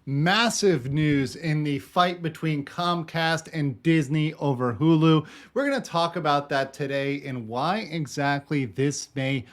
Massive news in the fight between Comcast and Disney over Hulu. We're going to talk about that today and why exactly this may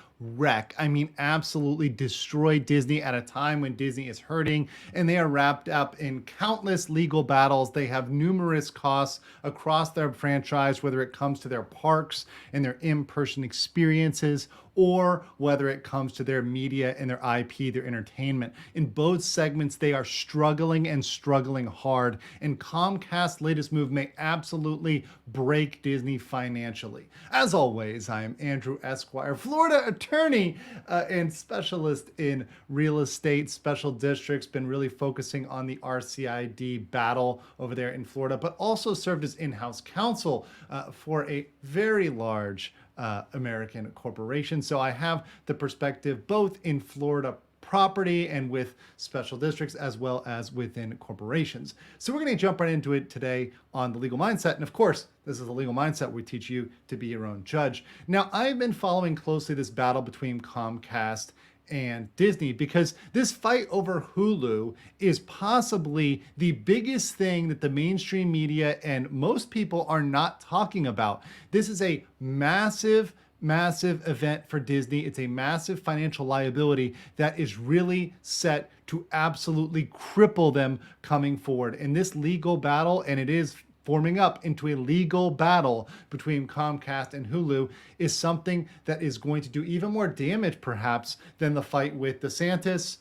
absolutely destroy Disney at a time when Disney is hurting and they are wrapped up in countless legal battles. They have numerous costs across their franchise, whether it comes to their parks and their in-person experiences, or whether it comes to their media and their IP, their entertainment. In both segments, they are struggling and struggling hard, and Comcast's latest move may absolutely break Disney financially. As always, I am Andrew Esquire, Florida attorney and specialist in real estate, special districts, been really focusing on the RCID battle over there in Florida, but also served as in-house counsel for a very large American corporation. So I have the perspective both in Florida property and with special districts as well as within corporations. So we're going to jump right into it today on the legal mindset. And of course, this is the legal mindset. We teach you to be your own judge. Now, I've been following closely this battle between Comcast and Disney because this fight over Hulu is possibly the biggest thing that the mainstream media and most people are not talking about. This is a massive event for Disney. It's a massive financial liability that is really set to absolutely cripple them coming forward. In this legal battle, and it is forming up into a legal battle between Comcast and Hulu, is something that is going to do even more damage perhaps than the fight with DeSantis,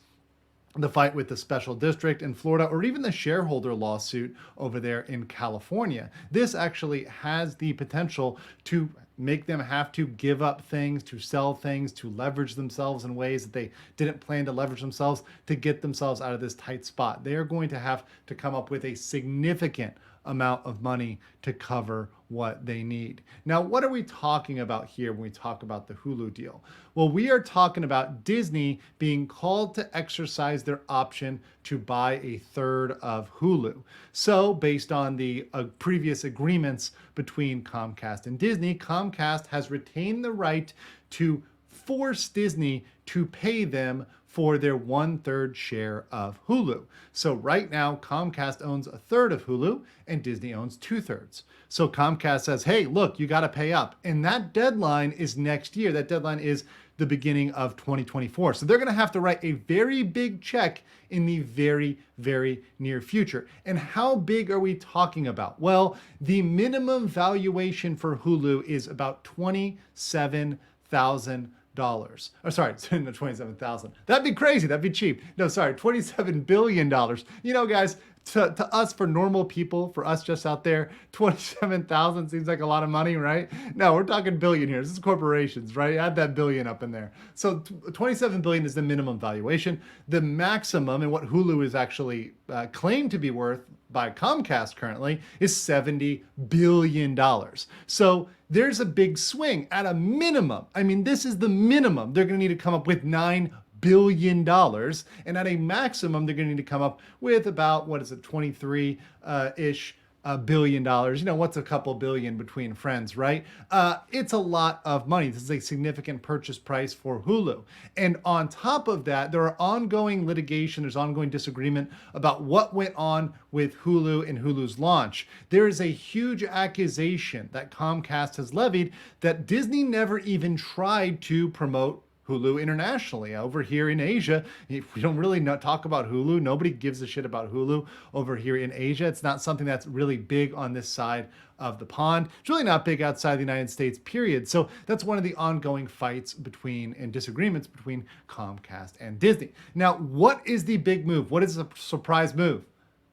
the fight with the special district in Florida, or even the shareholder lawsuit over there in California. This actually has the potential to make them have to give up things, to sell things, to leverage themselves in ways that they didn't plan to leverage themselves to get themselves out of this tight spot. They are going to have to come up with a significant amount of money to cover what they need. Now, what are we talking about here when we talk about the Hulu deal? Well, we are talking about Disney being called to exercise their option to buy a third of Hulu. So based on the previous agreements between Comcast and Disney, Comcast has retained the right to force Disney to pay them for their 1/3 share of Hulu. So right now, Comcast owns a third of Hulu and Disney owns 2/3. So Comcast says, hey, look, you got to pay up. And that deadline is next year. That deadline is the beginning of 2024. So they're going to have to write a very big check in the very, very near future. And how big are we talking about? Well, the minimum valuation for Hulu is about $27,000. Oh, sorry, 27,000. That'd be crazy. That'd be cheap. No, sorry, $27 billion. You know, guys, to us, for normal people, for us just out there, 27,000 seems like a lot of money, right? No, we're talking billion here. This is corporations, right? Add that billion up in there. So 27 billion is the minimum valuation. The maximum, and what Hulu is actually claimed to be worth by Comcast currently, is $70 billion. So there's a big swing at a minimum. I mean, this is the minimum. They're going to need to come up with $9 billion. And at a maximum, they're going to need to come up with about, 23-ish billion dollars. You know, what's a couple billion between friends, right? It's a lot of money. This is a significant purchase price for Hulu. And on top of that, there are ongoing litigation, there's ongoing disagreement about what went on with Hulu and Hulu's launch. There is a huge accusation that Comcast has levied that Disney never even tried to promote Hulu internationally. Over here in Asia, we don't really talk about Hulu. Nobody gives a shit about Hulu over here in Asia. It's not something that's really big on this side of the pond. It's really not big outside the United States, period. So that's one of the ongoing fights between and disagreements between Comcast and Disney. Now, what is the big move? What is a surprise move?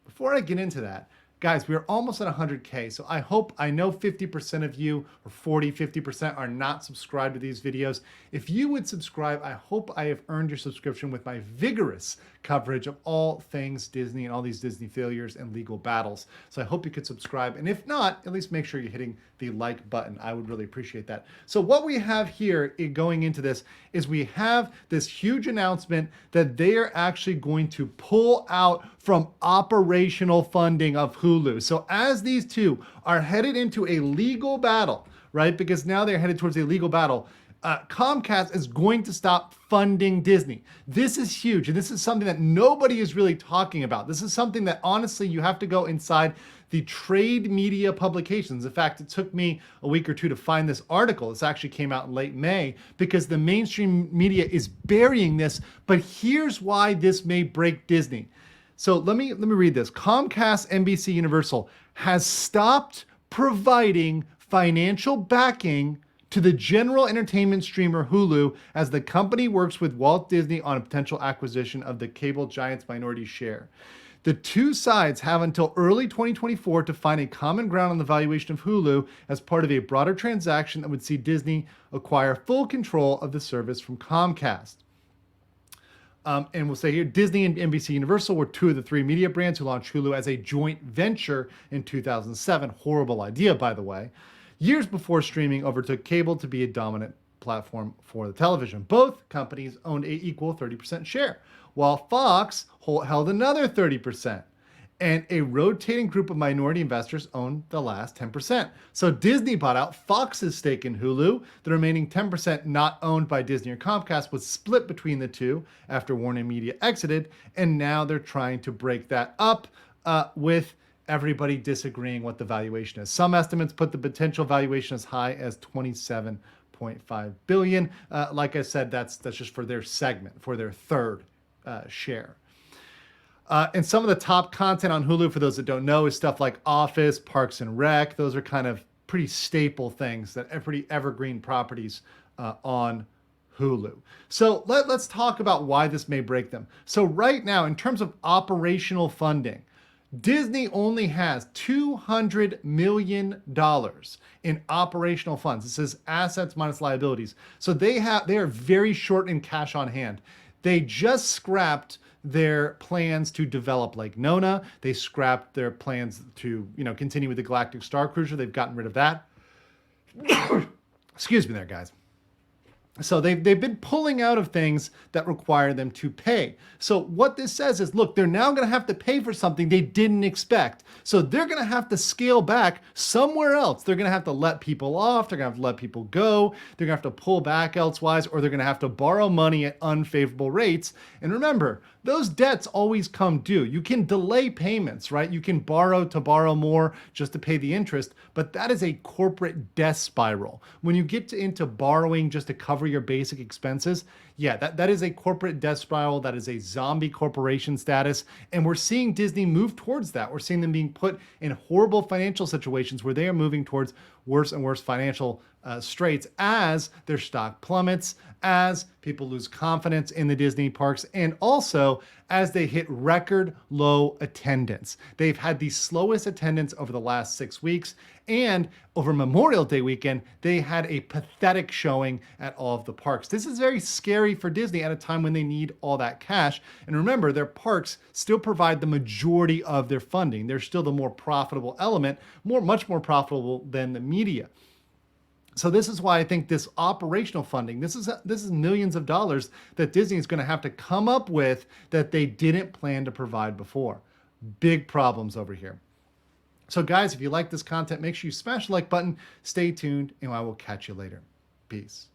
Before I get into that, guys, we're almost at 100K. So I know 50% of you, or 50% are not subscribed to these videos. If you would subscribe, I hope I have earned your subscription with my vigorous coverage of all things Disney and all these Disney failures and legal battles. So I hope you could subscribe. And if not, at least make sure you're hitting the like button. I would really appreciate that. So what we have here going into this is we have this huge announcement that they are actually going to pull out from operational funding of Hulu. So as these two are headed into a legal battle, right? Because now they're headed towards a legal battle. Comcast is going to stop funding Disney. This is huge, and this is something that nobody is really talking about. This is something that honestly you have to go inside the trade media publications. In fact, it took me a week or two to find this article. This actually came out in late May because the mainstream media is burying this, but here's why this may break Disney. So let me read this. Comcast NBC Universal has stopped providing financial backing to the general entertainment streamer Hulu as the company works with Walt Disney on a potential acquisition of the cable giant's minority share. The two sides have until early 2024 to find a common ground on the valuation of Hulu as part of a broader transaction that would see Disney acquire full control of the service from Comcast. And we'll say here, Disney and NBC Universal were two of the three media brands who launched Hulu as a joint venture in 2007. Horrible idea, by the way. Years before streaming overtook cable to be a dominant platform for the television. Both companies owned an equal 30% share, while Fox held another 30%. And a rotating group of minority investors owned the last 10%. So Disney bought out Fox's stake in Hulu. The remaining 10% not owned by Disney or Comcast was split between the two after Warner Media exited, and now they're trying to break that up with everybody disagreeing what the valuation is. Some estimates put the potential valuation as high as $27.5 billion. Like I said, that's just for their segment, for their third share. And some of the top content on Hulu, for those that don't know, is stuff like Office, Parks and Rec. Those are kind of pretty staple things, that are pretty evergreen properties on Hulu. So let's talk about why this may break them. So right now, in terms of operational funding, Disney only has $200 million in operational funds. This is assets minus liabilities. So they are very short in cash on hand. They just scrapped their plans to develop Lake Nona. They scrapped their plans to, continue with the Galactic Star Cruiser. They've gotten rid of that. Excuse me there, guys. So they've been pulling out of things that require them to pay. So what this says is, look, they're now going to have to pay for something they didn't expect. So they're going to have to scale back somewhere else. They're going to have to let people off. They're going to have to let people go. They're going to have to pull back elsewise, or they're going to have to borrow money at unfavorable rates. And remember, those debts always come due. You can delay payments, right? You can borrow to borrow more just to pay the interest, but that is a corporate death spiral. When you get into borrowing just to cover your basic expenses, yeah, that is a corporate death spiral. That is a zombie corporation status. And we're seeing Disney move towards that. We're seeing them being put in horrible financial situations where they are moving towards worse and worse financial straits as their stock plummets, as people lose confidence in the Disney parks, and also as they hit record low attendance. They've had the slowest attendance over the last 6 weeks, and over Memorial Day weekend, they had a pathetic showing at all of the parks. This is very scary for Disney at a time when they need all that cash. And remember, their parks still provide the majority of their funding. They're still the more profitable element, much more profitable than the media. So this is why I think this operational funding, this is millions of dollars that Disney is going to have to come up with that they didn't plan to provide before. Big problems over here. So guys, if you like this content, make sure you smash the like button, stay tuned, and I will catch you later. Peace.